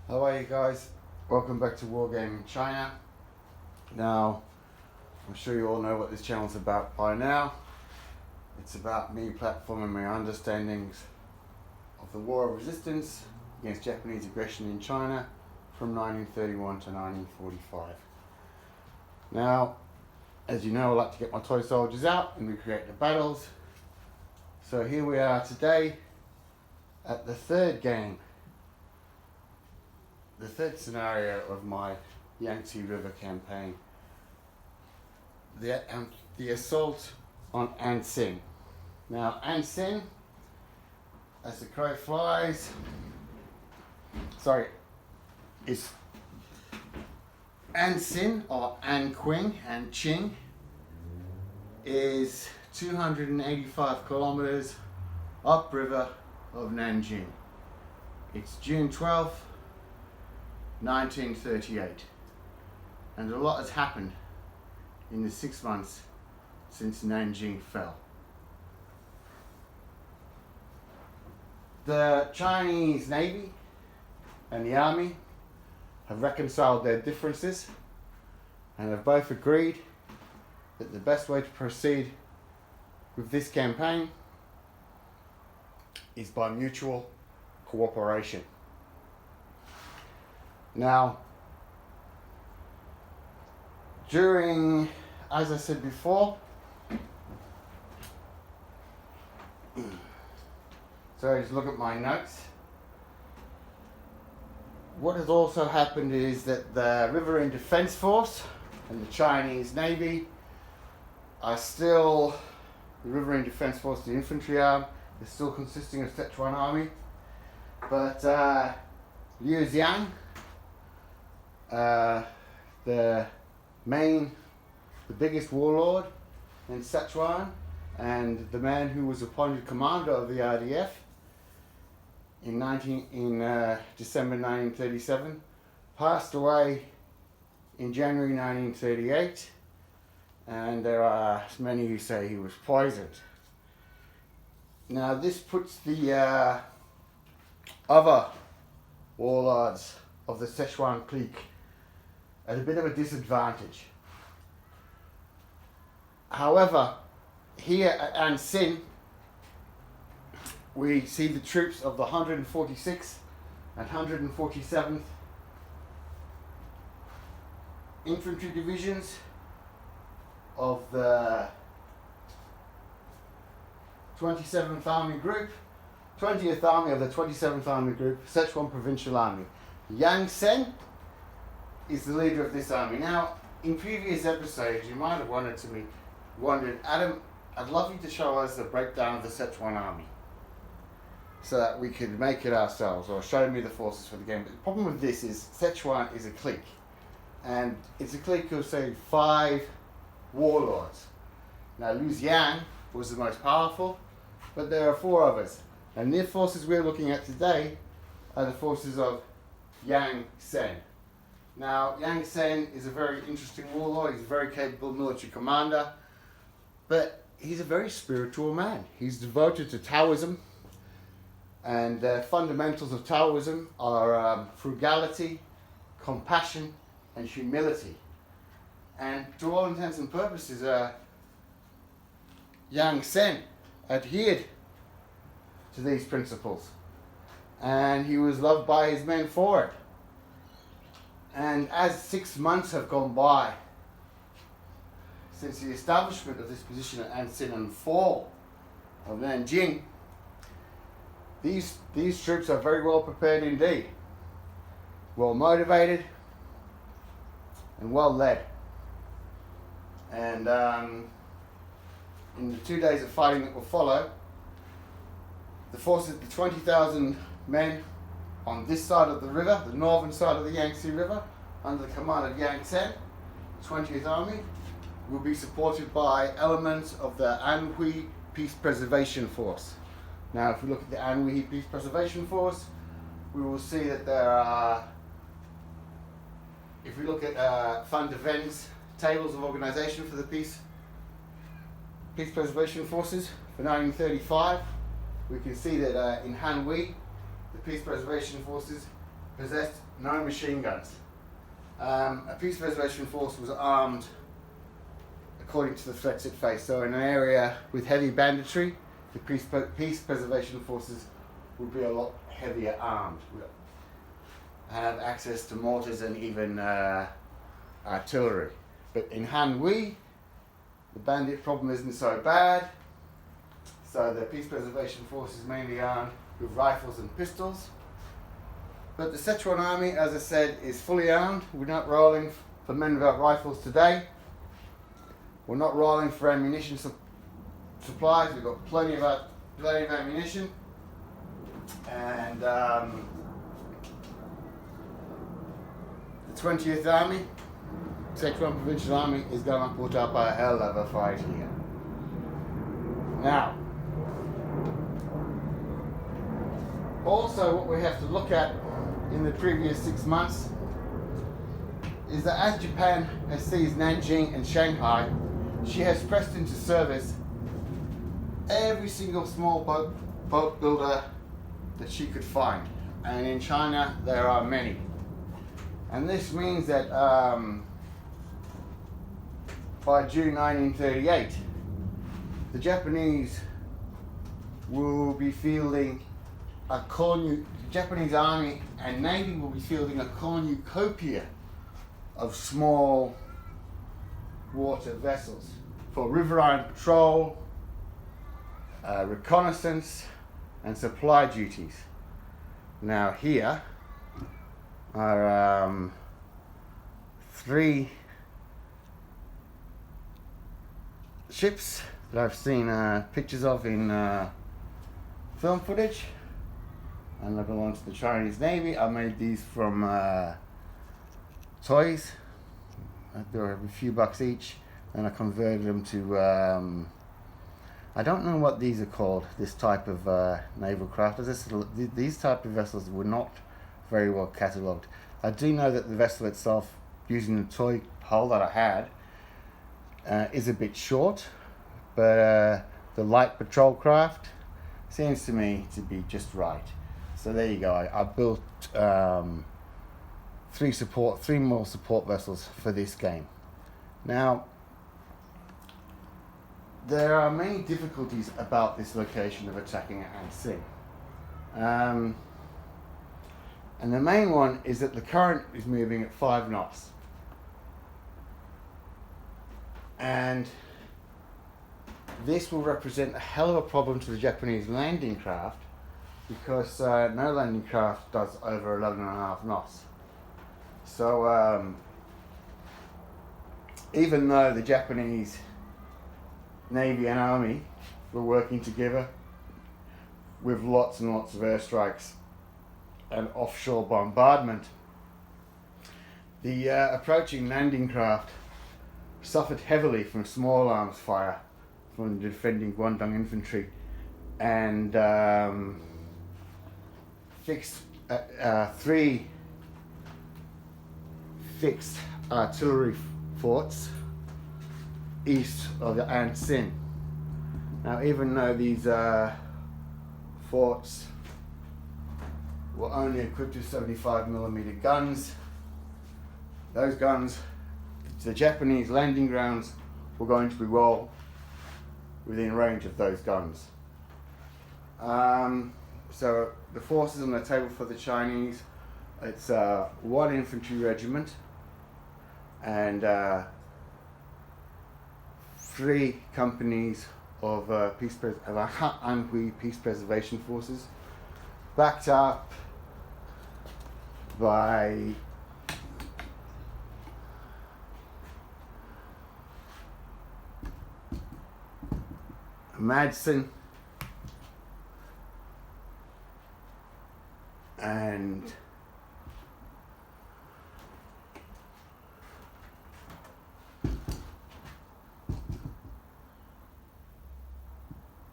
How are you guys? Welcome back to Wargaming China. Now, I'm sure you all know what this channel's about by now. It's about me platforming my understandings of the War of Resistance against Japanese aggression in China from 1931 to 1945. Now, as you know, I like to get my toy soldiers out and recreate the battles. So here we are today at the third game. The third scenario of my Yangtze River campaign, the assault on Antsin. Now Antsin, as the crow flies, is Antsin or Antsin is 285 kilometers upriver of Nanjing. It's June 12th, 1938, and a lot has happened in the 6 months since Nanjing fell. The Chinese Navy and the Army have reconciled their differences and have both agreed that the best way to proceed with this campaign is by mutual cooperation. Now, as I said before, so just look at my notes. What has also happened is that the Riverine Defense Force and the Chinese Navy are still, the Riverine Defense Force, the infantry arm, is still consisting of Szechuan Army, but Liu Xiang, the biggest warlord in Szechuan and the man who was appointed commander of the RDF in December 1937, passed away in January 1938, and there are many who say he was poisoned. Now this puts the other warlords of the Szechuan clique at a bit of a disadvantage. However, here at Antsin, we see the troops of the 146th and 147th Infantry Divisions of the 27th Army Group, 20th Army of the 27th Army Group, Szechuan Provincial Army. Yang Sen is the leader of this army. Now, in previous episodes, you might have wondered, Adam, I'd love you to show us the breakdown of the Szechuan army so that we could make it ourselves, or show me the forces for the game. But the problem with this is Szechuan is a clique, and it's a clique of, say, 5 warlords. Now, Liu Xiang was the most powerful, but there are 4 others, and the forces we're looking at today are the forces of Yang Sen. Now, Yang Sen is a very interesting warlord. He's a very capable military commander, but he's a very spiritual man. He's devoted to Taoism, and the fundamentals of Taoism are frugality, compassion, and humility. And to all intents and purposes, Yang Sen adhered to these principles, and he was loved by his men for it. And as 6 months have gone by since the establishment of this position at Antsin and fall of Nanjing, these troops are very well prepared indeed, well motivated and well led. And in the 2 days of fighting that will follow, the forces, the 20,000 men on this side of the river, the northern side of the Yangtze River, under the command of Yang Sen, 20th Army, will be supported by elements of the Anhui Peace Preservation Force. Now, if we look at the Anhui Peace Preservation Force, we will see that there are, if we look at Van de Ven's tables of organisation for the Peace Preservation Forces for 1935, we can see that in Hanhui, the Peace Preservation Forces possessed no machine guns. A peace preservation force was armed according to the threats it faced. So in an area with heavy banditry, the peace preservation forces would be a lot heavier armed, have access to mortars and even artillery. But in Han Hui, the bandit problem isn't so bad, so the peace preservation force is mainly armed with rifles and pistols. But the Szechuan army, as I said, is fully armed. We're not rolling for men without rifles today. We're not rolling for ammunition supplies. We've got plenty of ammunition. And the 20th Army, Szechuan Provincial Army, is going to put up a hell of a fight here. Now, also what we have to look at in the previous 6 months is that as Japan has seized Nanjing and Shanghai, she has pressed into service every single small boat builder that she could find. And in China there are many. And this means that by June 1938, the Japanese will be fielding the Japanese Army and Navy will be fielding a cornucopia of small water vessels for riverine patrol, reconnaissance and supply duties. Now here are 3 ships that I've seen pictures of in film footage, and they belong to the Chinese Navy. I made these from toys. They were a few bucks each, and I converted them to I don't know what these are called, this type of naval craft. These type of vessels were not very well catalogued. I do know that the vessel itself, using the toy hull that I had, is a bit short, but the light patrol craft seems to me to be just right. So there you go. I built 3 more support vessels for this game. Now, there are many difficulties about this location of attacking Antsin. And the main one is that the current is moving at 5 knots. And this will represent a hell of a problem to the Japanese landing craft, because no landing craft does over 11.5 knots. So even though the Japanese Navy and Army were working together with lots and lots of airstrikes and offshore bombardment, the approaching landing craft suffered heavily from small arms fire from the defending Guangdong infantry, and fixed 3 fixed artillery forts east of the Antsin. Now, even though these forts were only equipped with 75mm guns, those guns, the Japanese landing grounds were going to be well within range of those guns. So the forces on the table for the Chinese, it's 1 infantry regiment and 3 companies of Anhui peace preservation forces, backed up by Antsin and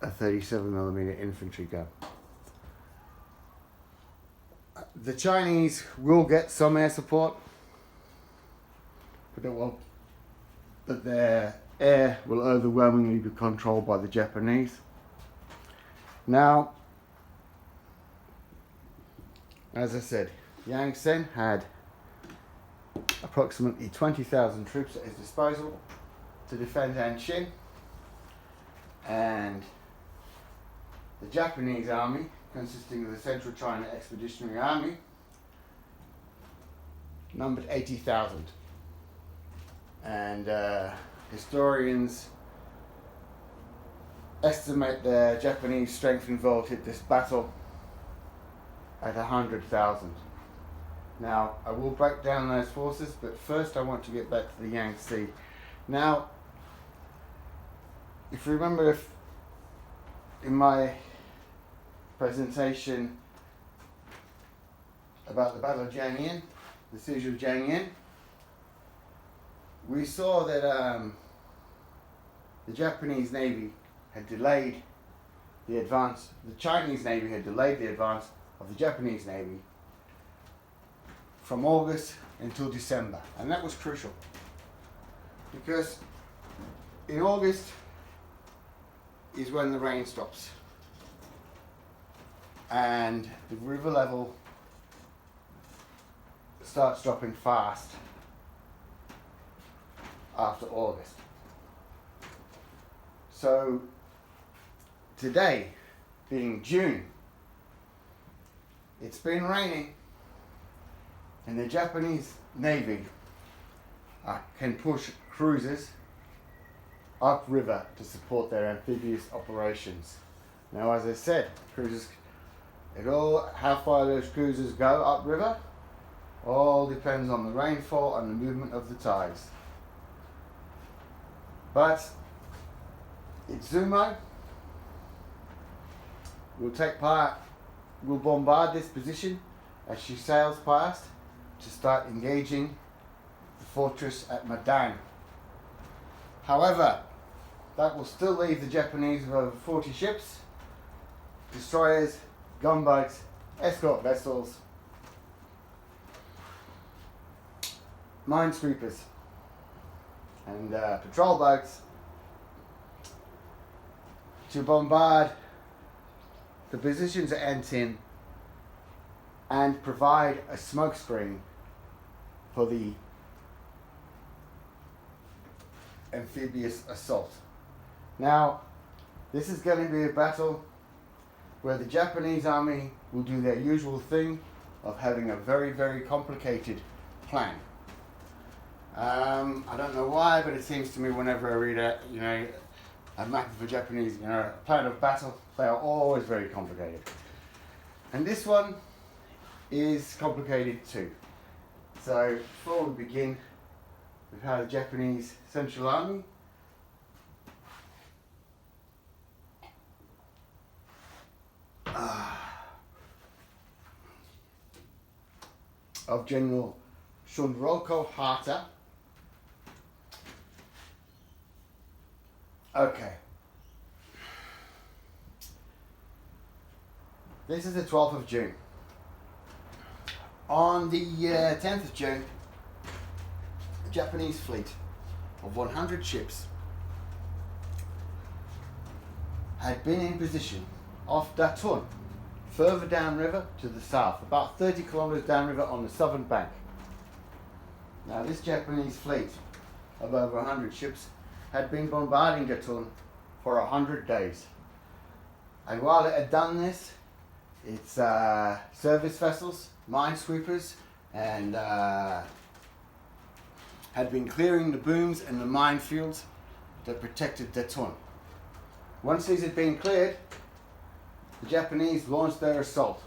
a 37mm infantry gun. The Chinese will get some air support, but their air will overwhelmingly be controlled by the Japanese. Now, as I said, Antsin had approximately 20,000 troops at his disposal to defend Antsin, and the Japanese army, consisting of the Central China Expeditionary Army, numbered 80,000. And historians estimate the Japanese strength involved in this battle at 100,000. Now, I will break down those forces, but first I want to get back to the Yangtze. Now, if you remember, in my presentation about the Battle of Jiangyin, the siege of Jiangyin, we saw that the Japanese Navy had delayed the advance, the Chinese Navy had delayed the advance of the Japanese Navy from August until December, and that was crucial because in August is when the rain stops and the river level starts dropping fast after August. So today, being June, it's been raining, and the Japanese Navy can push cruisers upriver to support their amphibious operations. Now, as I said, cruisers, how far those cruisers go upriver all depends on the rainfall and the movement of the tides. But Itsumo will bombard this position as she sails past to start engaging the fortress at Madan. However, that will still leave the Japanese with over 40 ships, destroyers, gunboats, escort vessels, minesweepers, and patrol boats to bombard the positions at Antsin and provide a smokescreen for the amphibious assault. Now, this is going to be a battle where the Japanese army will do their usual thing of having a very, very complicated plan. I don't know why, but it seems to me whenever I read a map of a Japanese, a plan of battle, they are always very complicated. And this one is complicated too. So before we begin, we've had the Japanese Central Army of General Shunroko Hata. Okay. This is the 12th of June. On the 10th of June, a Japanese fleet of 100 ships had been in position off Datun, further downriver to the south, about 30 kilometers downriver on the southern bank. Now, this Japanese fleet of over 100 ships had been bombarding Datun for 100 days. And while it had done this, its service vessels, minesweepers, and had been clearing the booms and the minefields that protected Datun. Once these had been cleared, the Japanese launched their assault.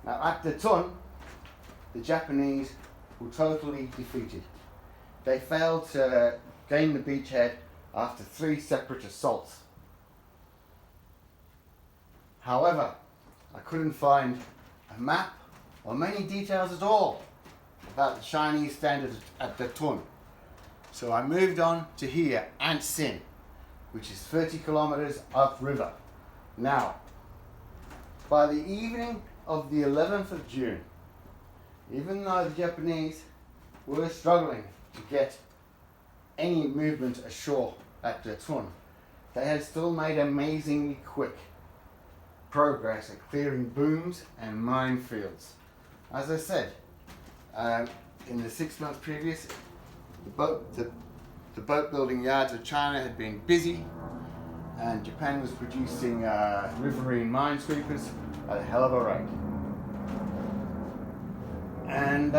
Now at Datun, the Japanese were totally defeated. They failed to gain the beachhead after 3 separate assaults. However, I couldn't find a map or many details at all about the Chinese standard at Datun. So I moved on to here, Antsin, which is 30 kilometers upriver. Now, by the evening of the 11th of June, even though the Japanese were struggling to get any movement ashore at Datun, they had still made amazingly quick progress at clearing booms and minefields. As I said, in the 6 months previous, the boat building yards of China had been busy, and Japan was producing riverine minesweepers at a hell of a rate. And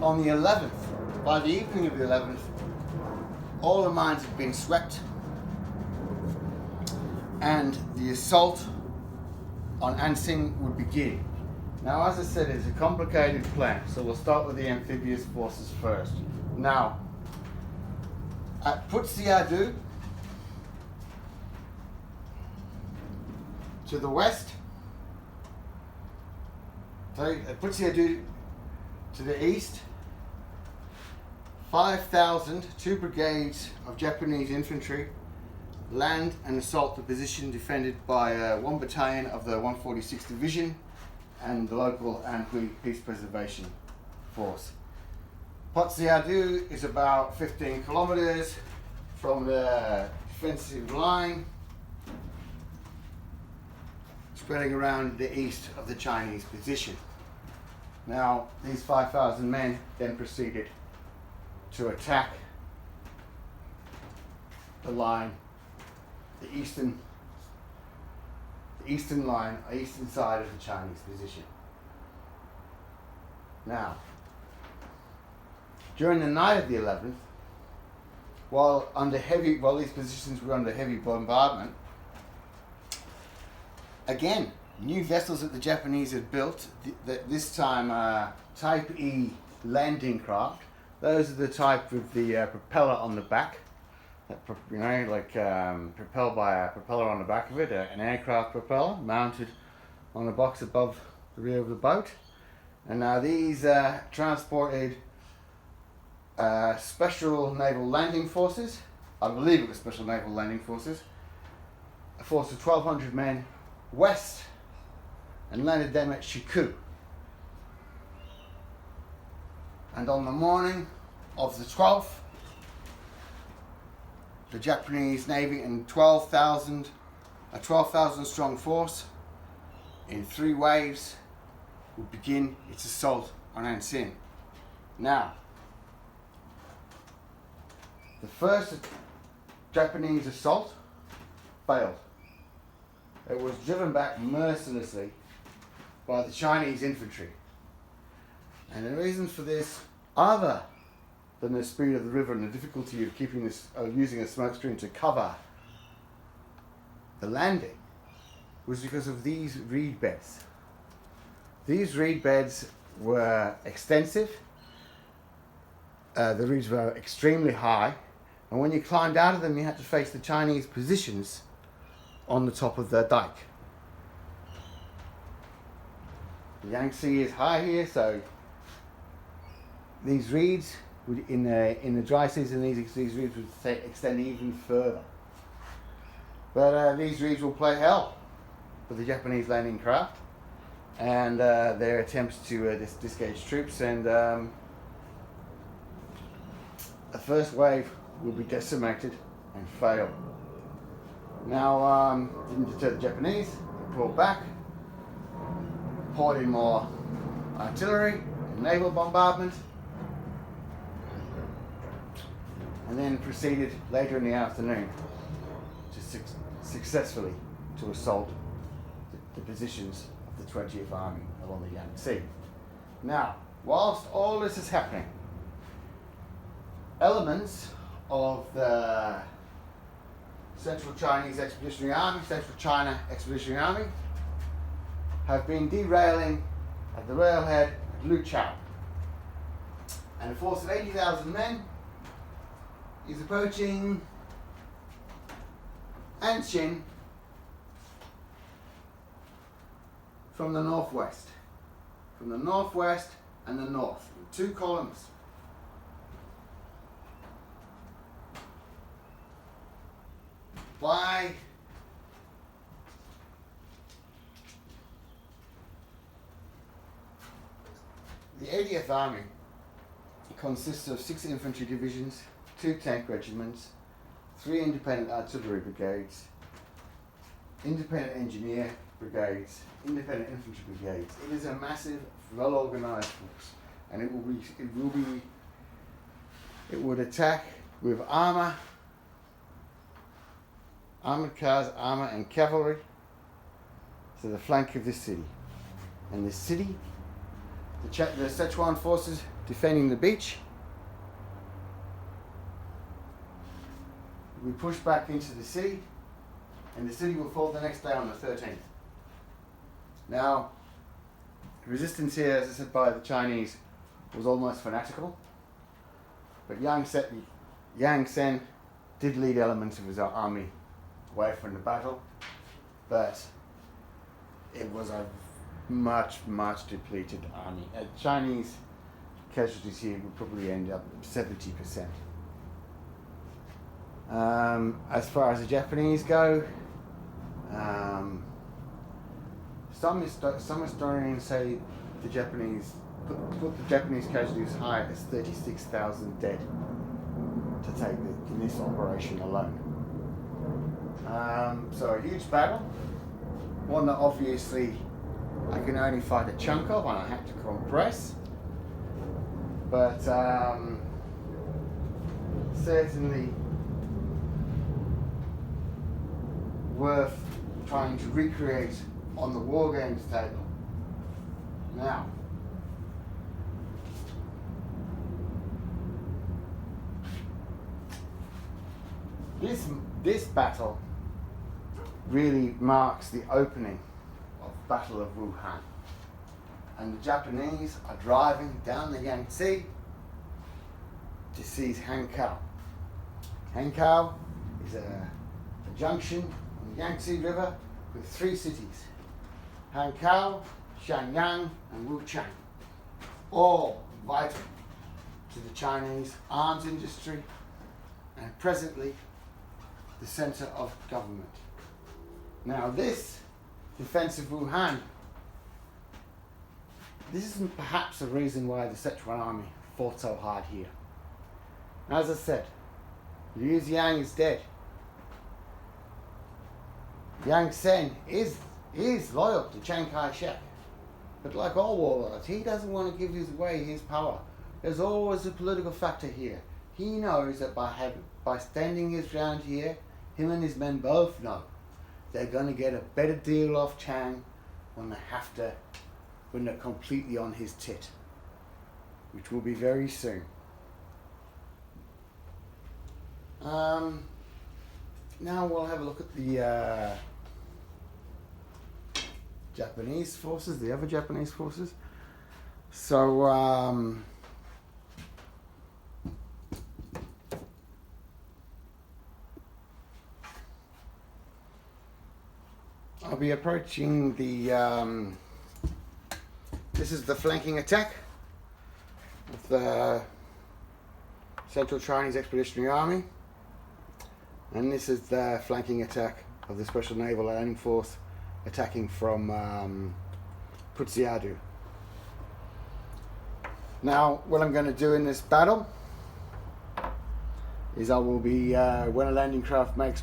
on the 11th, by the evening of the 11th, all the mines had been swept, and the assault on Antsin would begin. Now, as I said, it's a complicated plan, so we'll start with the amphibious forces first. Now, at Putsiadu, to the west, at Putsiadu to the east, 5,000, 2 brigades of Japanese infantry land and assault the position defended by 1 battalion of the 146th Division and the local Anhui Peace Preservation Force. Putsiadu is about 15 kilometers from the defensive line, spreading around the east of the Chinese position. Now, these 5,000 men then proceeded to attack the line, the eastern line, eastern side of the Chinese position. Now, during the night of the 11th, while these positions were under heavy bombardment, again, new vessels that the Japanese had built, this time Type E landing craft. Those are the type with the propeller on the back, propelled by a propeller on the back of it, an aircraft propeller mounted on a box above the rear of the boat. And now these transported Special Naval Landing Forces, I believe it was Special Naval Landing Forces, a force of 1,200 men west, and landed them at Shiku. And on the morning of the 12th, the Japanese Navy and a 12,000 strong force in 3 waves would begin its assault on Antsin. Now, the first Japanese assault failed. It was driven back mercilessly by the Chinese infantry. And the reason for this, other than the speed of the river and the difficulty of using a smoke screen to cover the landing, was because of these reed beds. These reed beds were extensive. The reeds were extremely high, and when you climbed out of them, you had to face the Chinese positions on the top of the dike. The Yangtze is high here, so these reeds would, in the dry season, these reeds would extend even further. But these reeds will play hell for the Japanese landing craft and their attempts to disengage troops, and the first wave will be decimated and fail. Now, didn't deter the Japanese. They pulled back, poured in more artillery and naval bombardment, and then proceeded later in the afternoon to successfully to assault the positions of the 20th Army along the Yangtze. Now, whilst all this is happening, elements of the Central Chinese Expeditionary Army, Central China Expeditionary Army, have been derailing at the railhead at Luqiao. And a force of 80,000 men is approaching Antsin from the northwest. From the northwest and the north, in 2 columns. By the 80th Army consists of 6 infantry divisions, 2 tank regiments, 3 independent artillery brigades, independent engineer brigades, independent infantry brigades. It is a massive, well-organized force, and it would attack with armored cars, armor and cavalry to the flank of this city. And this city, the Szechuan forces defending the beach, we push back into the city, and the city will fall the next day on the 13th. Now, resistance here, as I said, by the Chinese was almost fanatical, but Yang Sen did lead elements of his army away from the battle, but it was a much depleted army. Chinese casualties here would probably end up 70%. As far as the Japanese go, some historians say the Japanese put the Japanese casualties high as 36,000 dead to take in this operation alone. So a huge battle, one that obviously I can only fight a chunk of and I had to compress, but certainly worth trying to recreate on the war games table. Now, this battle really marks the opening of the Battle of Wuhan, and the Japanese are driving down the Yangtze to seize Hankow. Hankow is a junction on the Yangtze River with three cities: Hankow, Shenyang, and Wuchang, all vital to the Chinese arms industry and presently the center of government. Now, this defense of Wuhan, this is perhaps a reason why the Szechuan army fought so hard here. As I said, Liu Xiang is dead. Yang Sen is loyal to Chiang Kai-shek, but like all warlords, he doesn't want to give away his power. There's always a political factor here. He knows that by standing his ground here, him and his men both know they're going to get a better deal off Chiang when they're completely on his tit, which will be very soon. Now we'll have a look at the Japanese forces, the other Japanese forces. So, I'll be approaching the, this is the flanking attack of the Central Chinese Expeditionary Army, and this is the flanking attack of the Special Naval Landing Force attacking from Putsiadu. Now, what I'm going to do in this battle is I will be, when a landing craft makes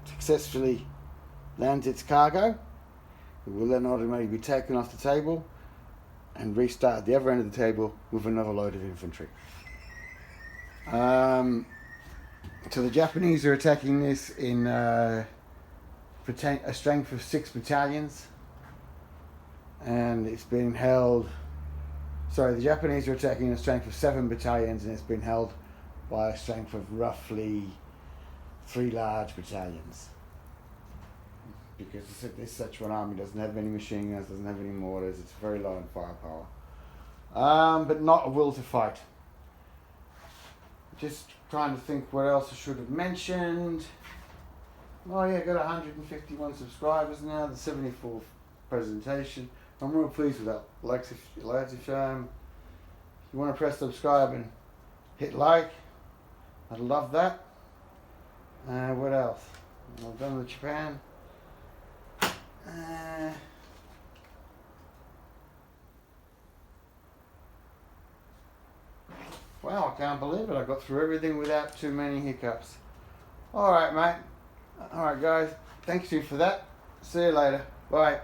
successfully lands its cargo, it will then automatically be taken off the table and restart at the other end of the table with another load of infantry. So the Japanese are attacking this in a strength of 6 battalions, and it's been held. Sorry, the Japanese are attacking a strength of 7 battalions, and it's been held by a strength of roughly 3 large battalions. Because this Szechuan army doesn't have any machine guns, doesn't have any mortars, it's very low in firepower. But not a will to fight. Just trying to think what else I should have mentioned. Oh yeah, got 151 subscribers now, the 74th presentation. I'm real pleased with that. If you want to press subscribe and hit like, I'd love that. What else? I've done the Japan. Wow, I can't believe it. I got through everything without too many hiccups. Alright, mate. Alright, guys. Thank you for that. See you later. Bye.